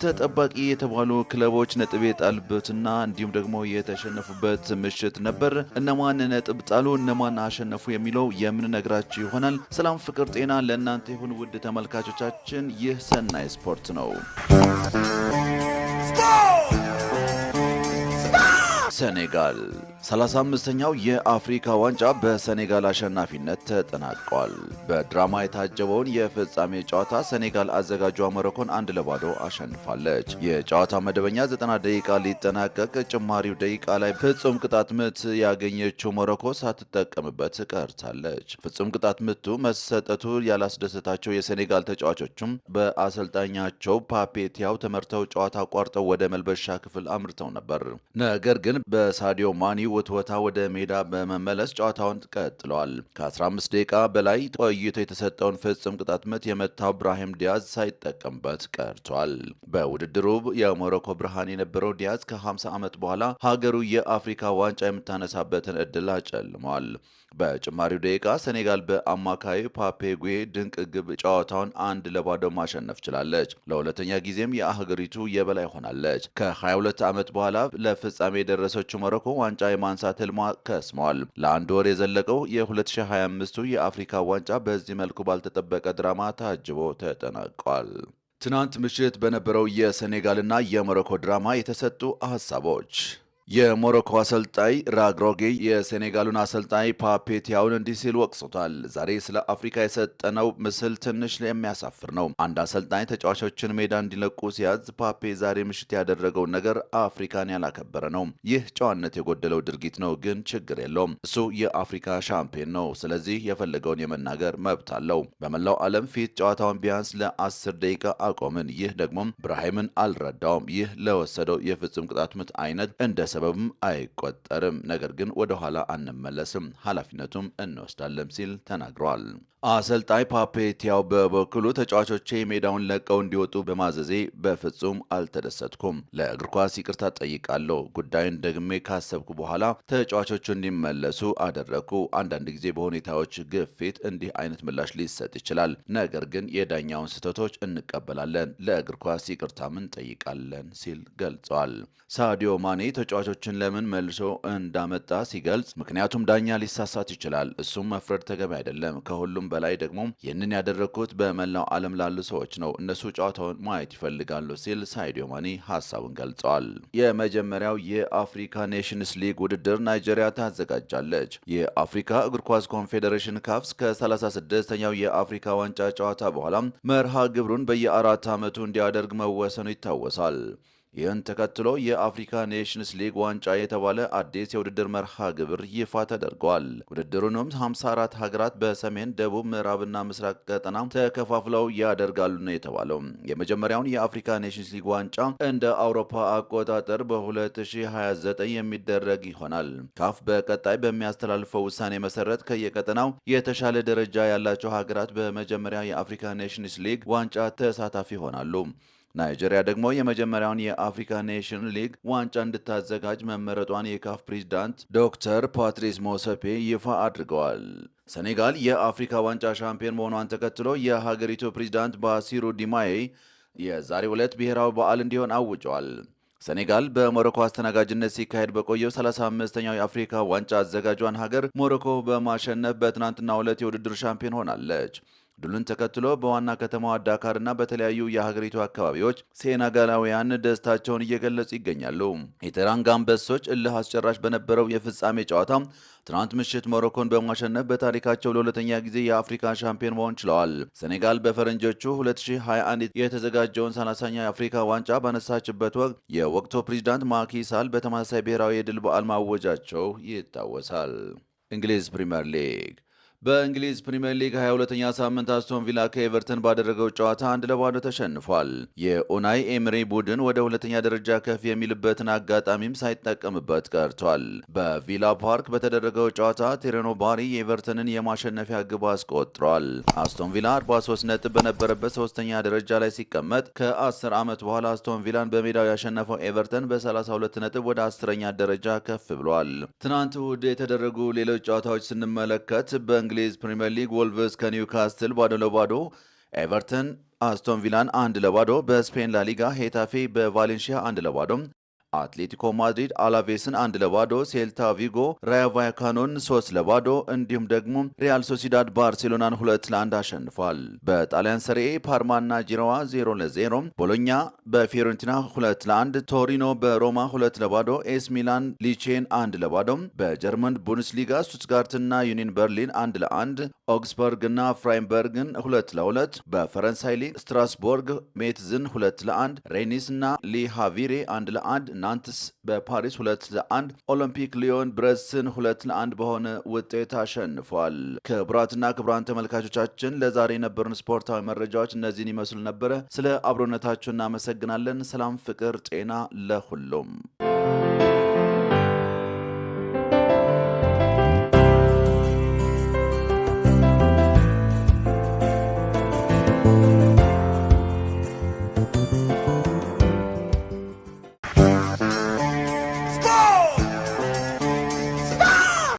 ተጠባቂ የተባሉ ክለቦች ነጥብ የጣሉበትና እንዲሁም ደግሞ የተሸነፉበት ምሽት ነበር። እነማን ነጥብ ጣሉ፣ እነማን አሸነፉ የሚለው የምንነግራችሁ ይሆናል። ሰላም፣ ፍቅር፣ ጤና ለእናንተ ይሁን ውድ ተመልካቾቻችን። ይህ ሰናይ ስፖርት ነው። ሴኔጋል 35ኛው የአፍሪካ ዋንጫ በሴኔጋል አሸናፊነት ተጠናቋል። በድራማ የታጀበውን የፍጻሜ ጨዋታ ሴኔጋል አዘጋጇ ሞሮኮን 1-0 አሸንፋለች። የጨዋታው መደበኛ 90 ደቂቃ ሊጠናቀቅ ጭማሪው ደቂቃ ላይ ፍጹም ቅጣት ምት ያገኘችው ሞሮኮ ሳትጠቀምበት ቀርታለች። ፍጹም ቅጣት ምቱ መሰጠቱ ያላስደሰታቸው የሴኔጋል ተጫዋቾችም በአሰልጣኛቸው ፓፔቲያው ተመርተው ጨዋታ አቋርጠው ወደ መልበሻ ክፍል አምርተው ነበር። ነገር ግን በሳዲዮ ማኒ ውትወታ ወደ ሜዳ በመመለስ ጨዋታውን ቀጥለዋል። ከ15 ደቂቃ በላይ ቆይቶ የተሰጠውን ፍጹም ቅጣት ምት የመታው ብራሂም ዲያዝ ሳይጠቀምበት ቀርቷል። በውድድሩ የሞሮኮ ብርሃን የነበረው ዲያዝ ከ50 ዓመት በኋላ ሀገሩ የአፍሪካ ዋንጫ የምታነሳበትን እድል አጨልሟል። በጭማሪው ደቂቃ ሴኔጋል በአማካይ ፓፔጉዌ ድንቅ ግብ ጨዋታውን 1-0 ማሸነፍ ችላለች። ለሁለተኛ ጊዜም የአህጉሪቱ የበላይ ሆናለች። ከ22 ዓመት በኋላ ለፍጻሜ የደረሰችው ሞሮኮ ዋንጫ የማንሳት ህልሟ ከስሟል። ለአንድ ወር የዘለቀው የ2025ቱ የአፍሪካ ዋንጫ በዚህ መልኩ ባልተጠበቀ ድራማ ታጅቦ ተጠናቋል። ትናንት ምሽት በነበረው የሴኔጋልና የሞሮኮ ድራማ የተሰጡ ሀሳቦች። የሞሮኮ አሰልጣኝ ራግሮጌ የሴኔጋሉን አሰልጣኝ ፓፔቲያውን እንዲህ ሲል ወቅሶታል። ዛሬ ስለ አፍሪካ የሰጠነው ምስል ትንሽ የሚያሳፍር ነው። አንድ አሰልጣኝ ተጫዋቾችን ሜዳ እንዲለቁ ሲያዝ ፓፔ ዛሬ ምሽት ያደረገው ነገር አፍሪካን ያላከበረ ነው። ይህ ጨዋነት የጎደለው ድርጊት ነው፣ ግን ችግር የለውም። እሱ የአፍሪካ ሻምፒዮን ነው። ስለዚህ የፈለገውን የመናገር መብት አለው። በመላው ዓለም ፊት ጨዋታውን ቢያንስ ለ10 ደቂቃ አቆምን። ይህ ደግሞ ብራሂምን አልረዳውም። ይህ ለወሰደው የፍጹም ቅጣት ምት አይነት እንደ ሰበብም አይቆጠርም። ነገር ግን ወደ ኋላ አንመለስም፣ ኃላፊነቱም እንወስዳለን ሲል ተናግረዋል። አሰልጣኝ ፓፔቲያው በበኩሉ ተጫዋቾቼ ሜዳውን ለቀው እንዲወጡ በማዘዜ በፍጹም አልተደሰትኩም። ለእግር ኳስ ይቅርታ ጠይቃለሁ። ጉዳዩን ደግሜ ካሰብኩ በኋላ ተጫዋቾቹ እንዲመለሱ አደረግኩ። አንዳንድ ጊዜ በሁኔታዎች ግፊት እንዲህ አይነት ምላሽ ሊሰጥ ይችላል። ነገር ግን የዳኛውን ስህተቶች እንቀበላለን፣ ለእግር ኳስ ይቅርታም እንጠይቃለን ሲል ገልጸዋል። ሳዲዮ ማኔ ተጫዋቾችን ለምን መልሶ እንዳመጣ ሲገልጽ ምክንያቱም ዳኛ ሊሳሳት ይችላል፣ እሱም መፍረድ ተገቢ አይደለም። ከሁሉም በላይ ደግሞ ይህንን ያደረግኩት በመላው ዓለም ላሉ ሰዎች ነው፣ እነሱ ጨዋታውን ማየት ይፈልጋሉ ሲል ሳዲዮ ማኔ ሀሳቡን ገልጸዋል። የመጀመሪያው የአፍሪካ ኔሽንስ ሊግ ውድድር ናይጄሪያ ታዘጋጃለች። የአፍሪካ እግር ኳስ ኮንፌዴሬሽን ካፍስ ከ36ኛው የአፍሪካ ዋንጫ ጨዋታ በኋላ መርሃ ግብሩን በየ4 ዓመቱ እንዲያደርግ መወሰኑ ይታወሳል። ይህን ተከትሎ የአፍሪካ ኔሽንስ ሊግ ዋንጫ የተባለ አዲስ የውድድር መርሃ ግብር ይፋ ተደርገዋል። ውድድሩንም 54 ሀገራት በሰሜን፣ ደቡብ፣ ምዕራብና ምስራቅ ቀጠና ተከፋፍለው ያደርጋሉ ነው የተባለው። የመጀመሪያውን የአፍሪካ ኔሽንስ ሊግ ዋንጫ እንደ አውሮፓ አቆጣጠር በ2029 የሚደረግ ይሆናል። ካፍ በቀጣይ በሚያስተላልፈው ውሳኔ መሰረት ከየቀጠናው የተሻለ ደረጃ ያላቸው ሀገራት በመጀመሪያ የአፍሪካ ኔሽንስ ሊግ ዋንጫ ተሳታፊ ይሆናሉ። ናይጄሪያ ደግሞ የመጀመሪያውን የአፍሪካ ኔሽን ሊግ ዋንጫ እንድታዘጋጅ መመረጧን የካፍ ፕሬዝዳንት ዶክተር ፓትሪስ ሞሰፔ ይፋ አድርገዋል። ሴኔጋል የአፍሪካ ዋንጫ ሻምፒዮን መሆኗን ተከትሎ የሀገሪቱ ፕሬዝዳንት ባሲሩ ዲማዬ የዛሬው ዕለት ብሔራዊ በዓል እንዲሆን አውጀዋል። ሴኔጋል በሞሮኮ አስተናጋጅነት ሲካሄድ በቆየው 35ኛው የአፍሪካ ዋንጫ አዘጋጇን ሀገር ሞሮኮ በማሸነፍ በትናንትናው ዕለት የውድድር ሻምፒዮን ሆናለች። ድሉን ተከትሎ በዋና ከተማዋ ዳካርና በተለያዩ የሀገሪቱ አካባቢዎች ሴኔጋላውያን ደስታቸውን እየገለጹ ይገኛሉ። የቴራንጋ አንበሶች እልህ አስጨራሽ በነበረው የፍጻሜ ጨዋታ ትናንት ምሽት ሞሮኮን በማሸነፍ በታሪካቸው ለሁለተኛ ጊዜ የአፍሪካ ሻምፒዮን መሆን ችለዋል። ሴኔጋል በፈረንጆቹ 2021 የተዘጋጀውን 30ኛ የአፍሪካ ዋንጫ ባነሳችበት ወቅት የወቅቱ ፕሬዝዳንት ማኪ ሳል በተመሳሳይ ብሔራዊ የድል በዓል ማወጃቸው ይታወሳል። እንግሊዝ ፕሪምየር ሊግ በእንግሊዝ ፕሪምየር ሊግ 22ኛ ሳምንት አስቶን ቪላ ከኤቨርተን ባደረገው ጨዋታ 1-0 ተሸንፏል። የኡናይ ኤምሪ ቡድን ወደ ሁለተኛ ደረጃ ከፍ የሚልበትን አጋጣሚም ሳይጠቀምበት ቀርቷል። በቪላ ፓርክ በተደረገው ጨዋታ ቴሬኖ ባሪ የኤቨርተንን የማሸነፊያ ግብ አስቆጥሯል። አስቶን ቪላ 43 ነጥብ በነበረበት ሶስተኛ ደረጃ ላይ ሲቀመጥ ከ10 ዓመት በኋላ አስቶን ቪላን በሜዳው ያሸነፈው ኤቨርተን በ32 ነጥብ ወደ 10ኛ ደረጃ ከፍ ብሏል። ትናንት እሁድ የተደረጉ ሌሎች ጨዋታዎች ስንመለከት በእንግሊዝ ፕሪምየር ሊግ ወልቭስ ከኒውካስትል 0-0፣ ኤቨርተን አስቶን ቪላን 1-0፣ በስፔን ላሊጋ ሄታፌ በቫሌንሺያ 1-0፣ አትሌቲኮ ማድሪድ አላቬስን 1-0፣ ሴልታ ቪጎ ራዮ ቫያካኖን 3-0 እንዲሁም ደግሞ ሪያል ሶሲዳድ ባርሴሎናን 2-1 አሸንፏል። በጣሊያን ሰሪኤ ፓርማና ጂሮዋ 0-0፣ ቦሎኛ በፊዮረንቲና 2-1፣ ቶሪኖ በሮማ 2-0፣ ኤስ ሚላን ሊቼን 1-0፣ በጀርመን ቡንደስሊጋ ስቱትጋርትና ዩኒየን በርሊን 1-1፣ ኦግስበርግ እና ፍራይንበርግን 2-2፣ በፈረንሳይ ሊግ ስትራስቦርግ ሜትዝን 2-1፣ ሬኒስ እና ሊሃቪሬ 1-1፣ ናንትስ በፓሪስ 2-1 ኦሎምፒክ ሊዮን ብረስን 2-1 በሆነ ውጤት አሸንፏል። ክቡራትና ክቡራን ተመልካቾቻችን ለዛሬ የነበሩን ስፖርታዊ መረጃዎች እነዚህን ይመስሉ ነበረ። ስለ አብሮነታችሁ እናመሰግናለን። ሰላም፣ ፍቅር፣ ጤና ለሁሉም።